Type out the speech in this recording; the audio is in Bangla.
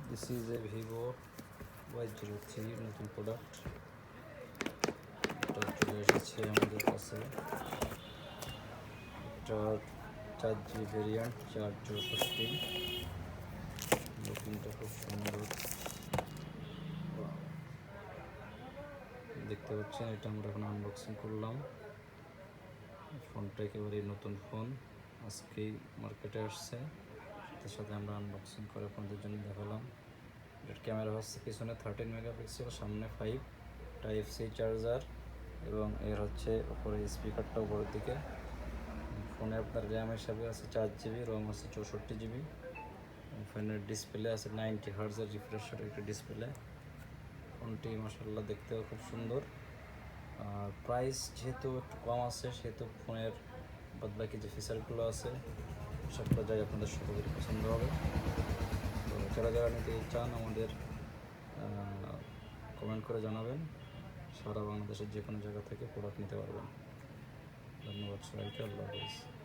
This is a Vivo Y03 নতুন প্রোডাক্ট। এটা চলে এসেছে আমাদের কাছে। এটা 4GB ভেরিয়েন্ট, 464। লুকিংটা খুব সুন্দর দেখতে পাচ্ছেন। এটা আমরা এখন আনবক্সিং করলাম। ফোনটা একেবারেই নতুন ফোন, আজকেই মার্কেটে আসছে। সাথে সাথে আমরা আনবক্সিং করে আপনাদের জন্য দেখালাম। এর ক্যামেরা হচ্ছে পিছনে 13 মেগাপিক্সেল, সামনে 5, Type-C চার্জার, এবং এর হচ্ছে উপরে স্পিকারটা উপরের দিকে। ফোনে আপনার র্যাম হিসাবে আছে 4GB, রোম আছে 64GB। ফোনের ডিসপ্লে আছে 90 হার্জের রিফ্রেশ রেটের একটা ডিসপ্লে। ফোনটি মাশাআল্লাহ দেখতেও খুব সুন্দর। আর প্রাইস যেহেতু একটু কম আছে, সেহেতু ফোনের বাদবাকি যে ফিচারগুলো আছে সবটা যাই আপনাদের সকলের পছন্দ হবে। তো যারা যারা নিতে চান আমাদের কমেন্ট করে জানাবেন। সারা বাংলাদেশের যে কোনো জায়গা থেকে প্রোডাক্ট নিতে পারবেন। ধন্যবাদ সবাইকে, আল্লাহ হাফেজ।